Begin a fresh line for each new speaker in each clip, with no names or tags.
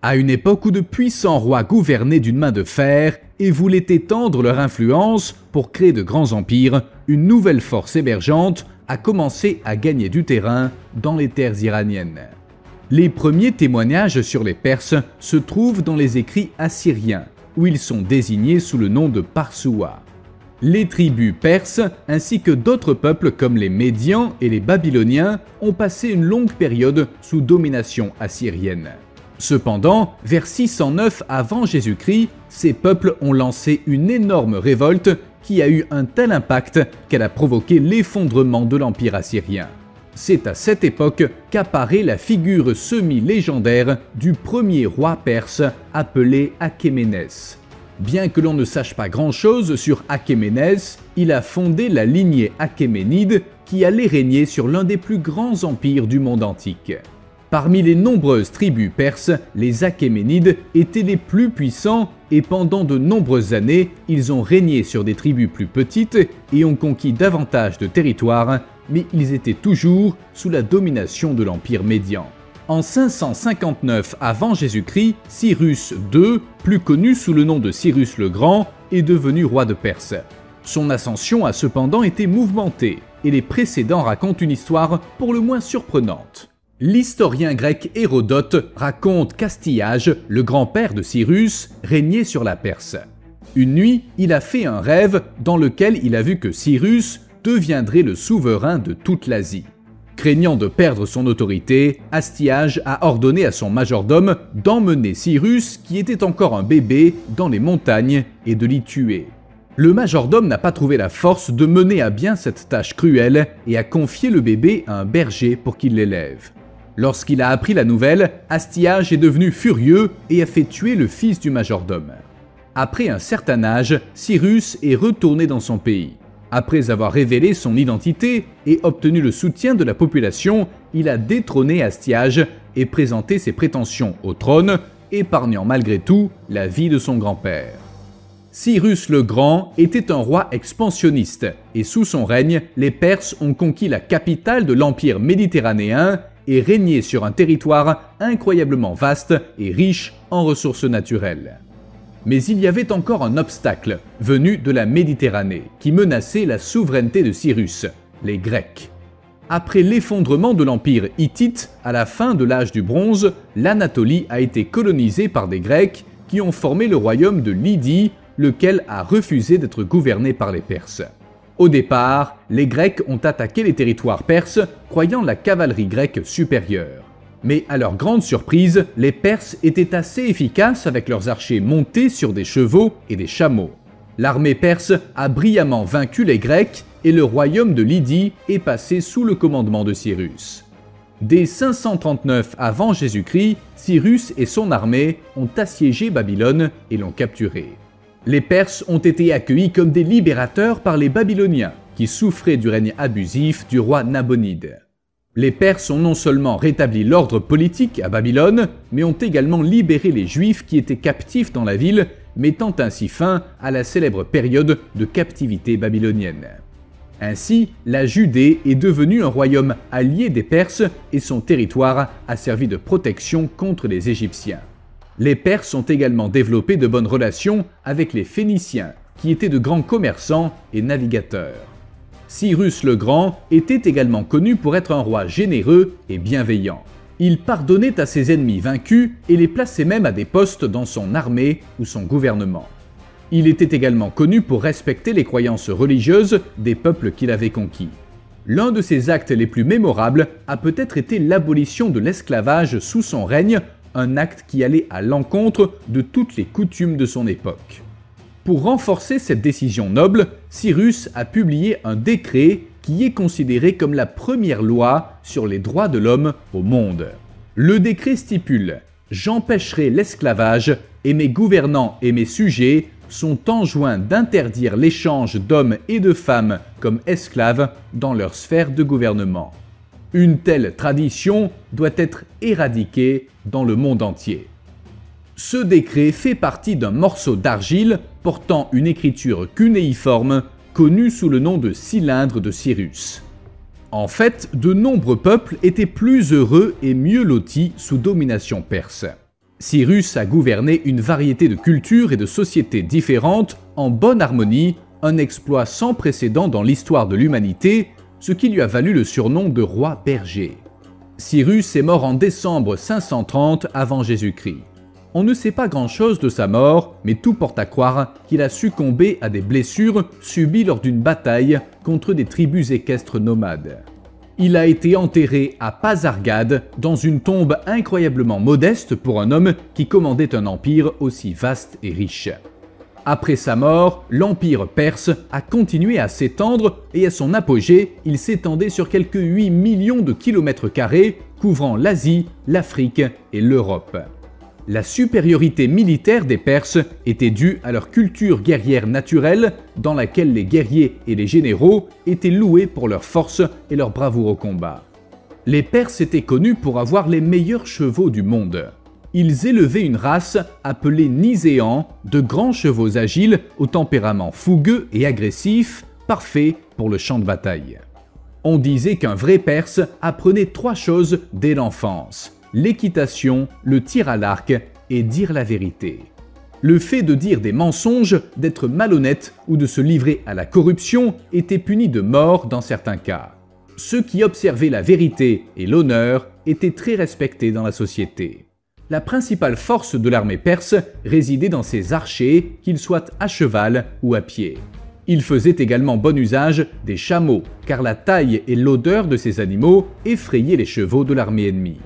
À une époque où de puissants rois gouvernaient d'une main de fer et voulaient étendre leur influence pour créer de grands empires, une nouvelle force émergente a commencé à gagner du terrain dans les terres iraniennes. Les premiers témoignages sur les Perses se trouvent dans les écrits assyriens, où ils sont désignés sous le nom de Parsoua. Les tribus perses, ainsi que d'autres peuples comme les Médians et les Babyloniens, ont passé une longue période sous domination assyrienne. Cependant, vers 609 avant Jésus-Christ, ces peuples ont lancé une énorme révolte qui a eu un tel impact qu'elle a provoqué l'effondrement de l'Empire assyrien. C'est à cette époque qu'apparaît la figure semi-légendaire du premier roi perse appelé Achéménès. Bien que l'on ne sache pas grand-chose sur Achéménès, il a fondé la lignée achéménide qui allait régner sur l'un des plus grands empires du monde antique. Parmi les nombreuses tribus perses, les Achéménides étaient les plus puissants et pendant de nombreuses années, ils ont régné sur des tribus plus petites et ont conquis davantage de territoires, mais ils étaient toujours sous la domination de l'Empire médian. En 559 avant Jésus-Christ, Cyrus II, plus connu sous le nom de Cyrus le Grand, est devenu roi de Perse. Son ascension a cependant été mouvementée, et les précédents racontent une histoire pour le moins surprenante. L'historien grec Hérodote raconte qu'Astyage, le grand-père de Cyrus, régnait sur la Perse. Une nuit, il a fait un rêve dans lequel il a vu que Cyrus deviendrait le souverain de toute l'Asie. Craignant de perdre son autorité, Astyage a ordonné à son majordome d'emmener Cyrus, qui était encore un bébé, dans les montagnes et de l'y tuer. Le majordome n'a pas trouvé la force de mener à bien cette tâche cruelle et a confié le bébé à un berger pour qu'il l'élève. Lorsqu'il a appris la nouvelle, Astyage est devenu furieux et a fait tuer le fils du majordome. Après un certain âge, Cyrus est retourné dans son pays. Après avoir révélé son identité et obtenu le soutien de la population, il a détrôné Astyage et présenté ses prétentions au trône, épargnant malgré tout la vie de son grand-père. Cyrus le Grand était un roi expansionniste et sous son règne, les Perses ont conquis la capitale de l'empire méditerranéen et régné sur un territoire incroyablement vaste et riche en ressources naturelles. Mais il y avait encore un obstacle venu de la Méditerranée qui menaçait la souveraineté de Cyrus, les Grecs. Après l'effondrement de l'empire hittite à la fin de l'âge du bronze, l'Anatolie a été colonisée par des Grecs qui ont formé le royaume de Lydie, lequel a refusé d'être gouverné par les Perses. Au départ, les Grecs ont attaqué les territoires perses, croyant la cavalerie grecque supérieure. Mais à leur grande surprise, les Perses étaient assez efficaces avec leurs archers montés sur des chevaux et des chameaux. L'armée perse a brillamment vaincu les Grecs et le royaume de Lydie est passé sous le commandement de Cyrus. Dès 539 avant Jésus-Christ, Cyrus et son armée ont assiégé Babylone et l'ont capturée. Les Perses ont été accueillis comme des libérateurs par les Babyloniens, qui souffraient du règne abusif du roi Nabonide. Les Perses ont non seulement rétabli l'ordre politique à Babylone, mais ont également libéré les Juifs qui étaient captifs dans la ville, mettant ainsi fin à la célèbre période de captivité babylonienne. Ainsi, la Judée est devenue un royaume allié des Perses et son territoire a servi de protection contre les Égyptiens. Les Perses ont également développé de bonnes relations avec les Phéniciens, qui étaient de grands commerçants et navigateurs. Cyrus le Grand était également connu pour être un roi généreux et bienveillant. Il pardonnait à ses ennemis vaincus et les plaçait même à des postes dans son armée ou son gouvernement. Il était également connu pour respecter les croyances religieuses des peuples qu'il avait conquis. L'un de ses actes les plus mémorables a peut-être été l'abolition de l'esclavage sous son règne, un acte qui allait à l'encontre de toutes les coutumes de son époque. Pour renforcer cette décision noble, Cyrus a publié un décret qui est considéré comme la première loi sur les droits de l'homme au monde. Le décret stipule « J'empêcherai l'esclavage et mes gouvernants et mes sujets sont enjoints d'interdire l'échange d'hommes et de femmes comme esclaves dans leur sphère de gouvernement. » Une telle tradition doit être éradiquée dans le monde entier. Ce décret fait partie d'un morceau d'argile portant une écriture cunéiforme connue sous le nom de cylindre de Cyrus. En fait, de nombreux peuples étaient plus heureux et mieux lotis sous domination perse. Cyrus a gouverné une variété de cultures et de sociétés différentes en bonne harmonie, un exploit sans précédent dans l'histoire de l'humanité, ce qui lui a valu le surnom de roi berger. Cyrus est mort en décembre 530 avant Jésus-Christ. On ne sait pas grand-chose de sa mort, mais tout porte à croire qu'il a succombé à des blessures subies lors d'une bataille contre des tribus équestres nomades. Il a été enterré à Pasargade, dans une tombe incroyablement modeste pour un homme qui commandait un empire aussi vaste et riche. Après sa mort, l'empire perse a continué à s'étendre et à son apogée, il s'étendait sur quelques 8 millions de kilomètres carrés, couvrant l'Asie, l'Afrique et l'Europe. La supériorité militaire des Perses était due à leur culture guerrière naturelle, dans laquelle les guerriers et les généraux étaient loués pour leur force et leur bravoure au combat. Les Perses étaient connus pour avoir les meilleurs chevaux du monde. Ils élevaient une race appelée Niséans, de grands chevaux agiles au tempérament fougueux et agressif, parfaits pour le champ de bataille. On disait qu'un vrai Perse apprenait 3 choses dès l'enfance: l'équitation, le tir à l'arc et dire la vérité. Le fait de dire des mensonges, d'être malhonnête ou de se livrer à la corruption était puni de mort dans certains cas. Ceux qui observaient la vérité et l'honneur étaient très respectés dans la société. La principale force de l'armée perse résidait dans ses archers, qu'ils soient à cheval ou à pied. Ils faisaient également bon usage des chameaux, car la taille et l'odeur de ces animaux effrayaient les chevaux de l'armée ennemie.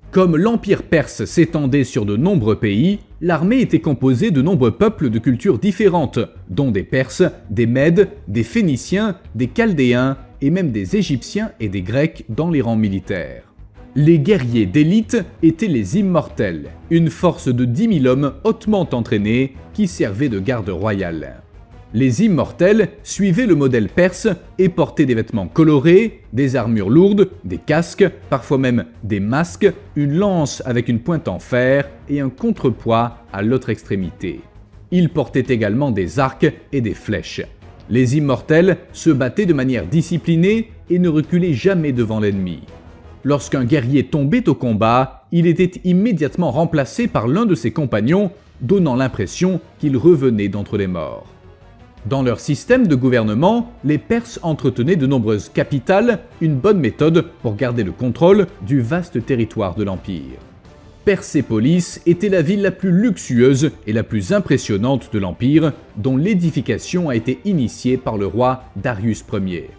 Comme l'empire perse s'étendait sur de nombreux pays, l'armée était composée de nombreux peuples de cultures différentes, dont des Perses, des Mèdes, des Phéniciens, des Chaldéens et même des Égyptiens et des Grecs dans les rangs militaires. Les guerriers d'élite étaient les Immortels, une force de 10 000 hommes hautement entraînés qui servaient de garde royale. Les Immortels suivaient le modèle perse et portaient des vêtements colorés, des armures lourdes, des casques, parfois même des masques, une lance avec une pointe en fer et un contrepoids à l'autre extrémité. Ils portaient également des arcs et des flèches. Les Immortels se battaient de manière disciplinée et ne reculaient jamais devant l'ennemi. Lorsqu'un guerrier tombait au combat, il était immédiatement remplacé par l'un de ses compagnons, donnant l'impression qu'il revenait d'entre les morts. Dans leur système de gouvernement, les Perses entretenaient de nombreuses capitales, une bonne méthode pour garder le contrôle du vaste territoire de l'Empire. Persépolis était la ville la plus luxueuse et la plus impressionnante de l'Empire, dont l'édification a été initiée par le roi Darius Ier.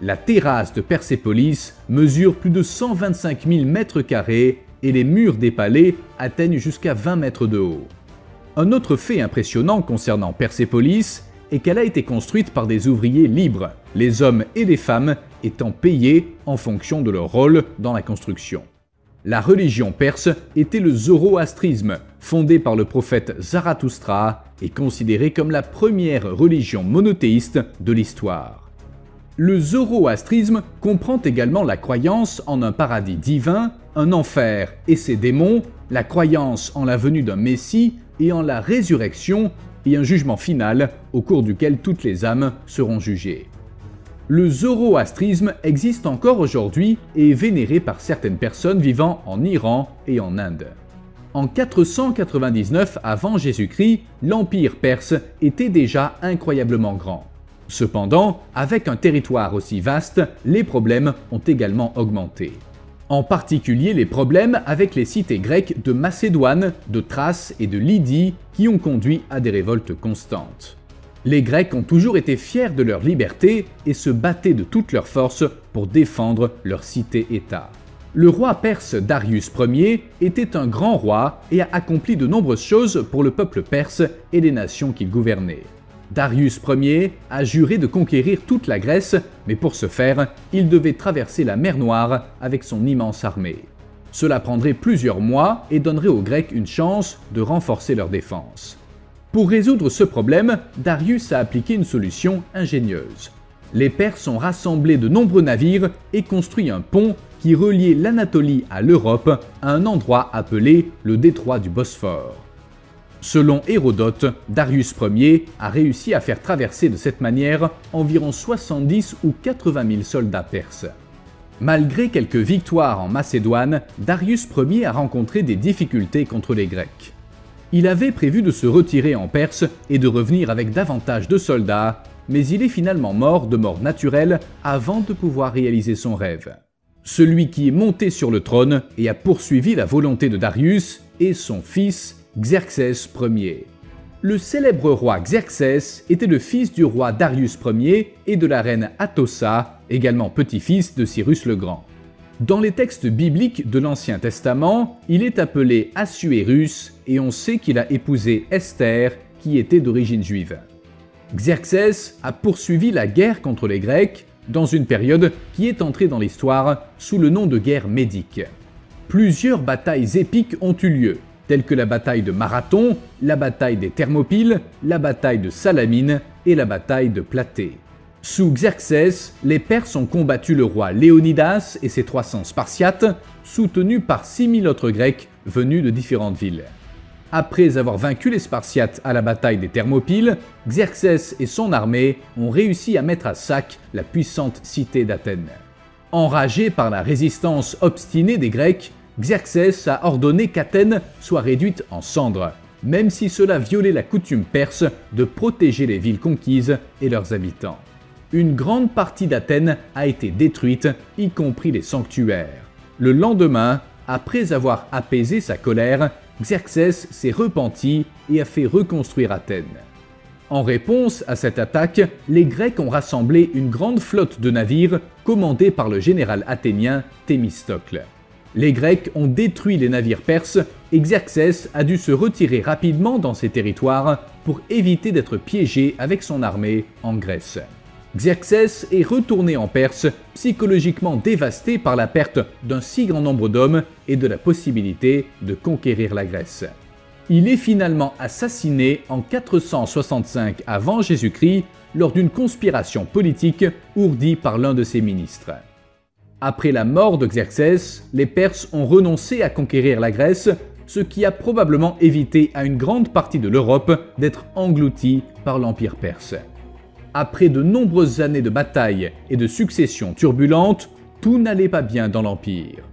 La terrasse de Persépolis mesure plus de 125 000 mètres carrés et les murs des palais atteignent jusqu'à 20 mètres de haut. Un autre fait impressionnant concernant Persépolis est qu'elle a été construite par des ouvriers libres, les hommes et les femmes étant payés en fonction de leur rôle dans la construction. La religion perse était le zoroastrisme, fondé par le prophète Zarathustra et considéré comme la première religion monothéiste de l'histoire. Le zoroastrisme comprend également la croyance en un paradis divin, un enfer et ses démons, la croyance en la venue d'un messie et en la résurrection et un jugement final au cours duquel toutes les âmes seront jugées. Le zoroastrisme existe encore aujourd'hui et est vénéré par certaines personnes vivant en Iran et en Inde. En 499 avant Jésus-Christ, l'Empire perse était déjà incroyablement grand. Cependant, avec un territoire aussi vaste, les problèmes ont également augmenté. En particulier les problèmes avec les cités grecques de Macédoine, de Thrace et de Lydie qui ont conduit à des révoltes constantes. Les Grecs ont toujours été fiers de leur liberté et se battaient de toutes leurs forces pour défendre leur cité-État. Le roi perse Darius Ier était un grand roi et a accompli de nombreuses choses pour le peuple perse et les nations qu'il gouvernait. Darius Ier a juré de conquérir toute la Grèce, mais pour ce faire, il devait traverser la mer Noire avec son immense armée. Cela prendrait plusieurs mois et donnerait aux Grecs une chance de renforcer leur défense. Pour résoudre ce problème, Darius a appliqué une solution ingénieuse. Les Perses ont rassemblé de nombreux navires et construit un pont qui reliait l'Anatolie à l'Europe à un endroit appelé le détroit du Bosphore. Selon Hérodote, Darius Ier a réussi à faire traverser de cette manière environ 70 ou 80 000 soldats perses. Malgré quelques victoires en Macédoine, Darius Ier a rencontré des difficultés contre les Grecs. Il avait prévu de se retirer en Perse et de revenir avec davantage de soldats, mais il est finalement mort de mort naturelle avant de pouvoir réaliser son rêve. Celui qui est monté sur le trône et a poursuivi la volonté de Darius est son fils Xerxès Ier. Le célèbre roi Xerxès était le fils du roi Darius Ier et de la reine Atossa, également petit-fils de Cyrus le Grand. Dans les textes bibliques de l'Ancien Testament, il est appelé Assuérus et on sait qu'il a épousé Esther, qui était d'origine juive. Xerxès a poursuivi la guerre contre les Grecs dans une période qui est entrée dans l'histoire sous le nom de guerre médique. Plusieurs batailles épiques ont eu lieu, telles que la bataille de Marathon, la bataille des Thermopyles, la bataille de Salamine et la bataille de Platée. Sous Xerxès, les Perses ont combattu le roi Léonidas et ses 300 Spartiates, soutenus par 6000 autres Grecs venus de différentes villes. Après avoir vaincu les Spartiates à la bataille des Thermopyles, Xerxès et son armée ont réussi à mettre à sac la puissante cité d'Athènes. Enragé par la résistance obstinée des Grecs, Xerxès a ordonné qu'Athènes soit réduite en cendres, même si cela violait la coutume perse de protéger les villes conquises et leurs habitants. Une grande partie d'Athènes a été détruite, y compris les sanctuaires. Le lendemain, après avoir apaisé sa colère, Xerxès s'est repenti et a fait reconstruire Athènes. En réponse à cette attaque, les Grecs ont rassemblé une grande flotte de navires commandée par le général athénien Thémistocle. Les Grecs ont détruit les navires perses et Xerxès a dû se retirer rapidement dans ses territoires pour éviter d'être piégé avec son armée en Grèce. Xerxès est retourné en Perse, psychologiquement dévasté par la perte d'un si grand nombre d'hommes et de la possibilité de conquérir la Grèce. Il est finalement assassiné en 465 avant Jésus-Christ lors d'une conspiration politique ourdie par l'un de ses ministres. Après la mort de Xerxès, les Perses ont renoncé à conquérir la Grèce, ce qui a probablement évité à une grande partie de l'Europe d'être engloutie par l'Empire perse. Après de nombreuses années de batailles et de successions turbulentes, tout n'allait pas bien dans l'Empire.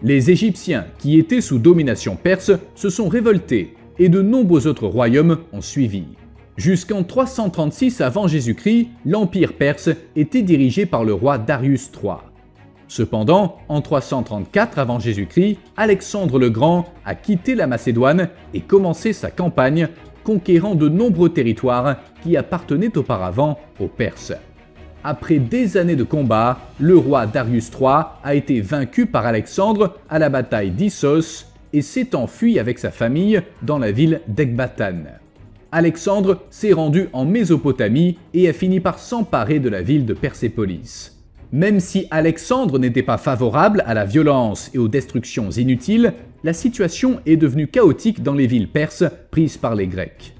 Les Égyptiens, qui étaient sous domination perse, se sont révoltés et de nombreux autres royaumes ont suivi. Jusqu'en 336 avant Jésus-Christ, l'Empire perse était dirigé par le roi Darius III. Cependant, en 334 avant Jésus-Christ, Alexandre le Grand a quitté la Macédoine et commencé sa campagne, conquérant de nombreux territoires qui appartenaient auparavant aux Perses. Après des années de combat, le roi Darius III a été vaincu par Alexandre à la bataille d'Issos et s'est enfui avec sa famille dans la ville d'Ecbatane. Alexandre s'est rendu en Mésopotamie et a fini par s'emparer de la ville de Persépolis. Même si Alexandre n'était pas favorable à la violence et aux destructions inutiles, la situation est devenue chaotique dans les villes perses prises par les Grecs.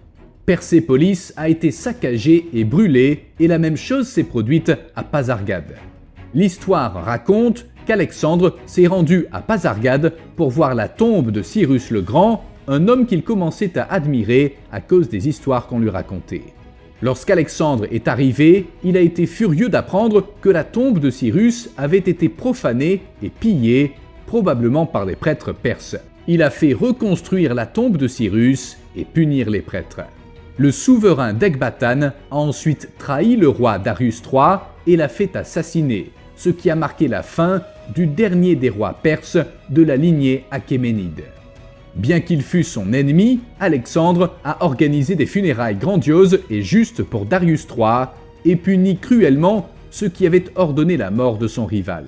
Persépolis a été saccagée et brûlée, et la même chose s'est produite à Pasargade. L'histoire raconte qu'Alexandre s'est rendu à Pasargade pour voir la tombe de Cyrus le Grand, un homme qu'il commençait à admirer à cause des histoires qu'on lui racontait. Lorsqu'Alexandre est arrivé, il a été furieux d'apprendre que la tombe de Cyrus avait été profanée et pillée, probablement par les prêtres perses. Il a fait reconstruire la tombe de Cyrus et punir les prêtres. Le souverain d'Ecbatane a ensuite trahi le roi Darius III et l'a fait assassiner, ce qui a marqué la fin du dernier des rois perses de la lignée achéménide. Bien qu'il fût son ennemi, Alexandre a organisé des funérailles grandioses et justes pour Darius III et puni cruellement ceux qui avaient ordonné la mort de son rival.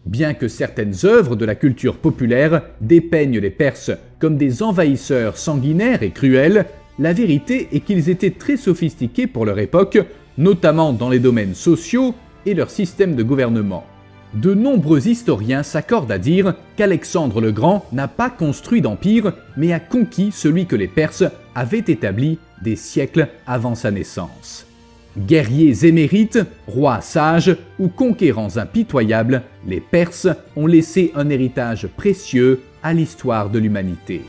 Bien que certaines œuvres de la culture populaire dépeignent les Perses comme des envahisseurs sanguinaires et cruels, la vérité est qu'ils étaient très sophistiqués pour leur époque, notamment dans les domaines sociaux et leur système de gouvernement. De nombreux historiens s'accordent à dire qu'Alexandre le Grand n'a pas construit d'empire, mais a conquis celui que les Perses avaient établi des siècles avant sa naissance. Guerriers émérites, rois sages ou conquérants impitoyables, les Perses ont laissé un héritage précieux à l'histoire de l'humanité.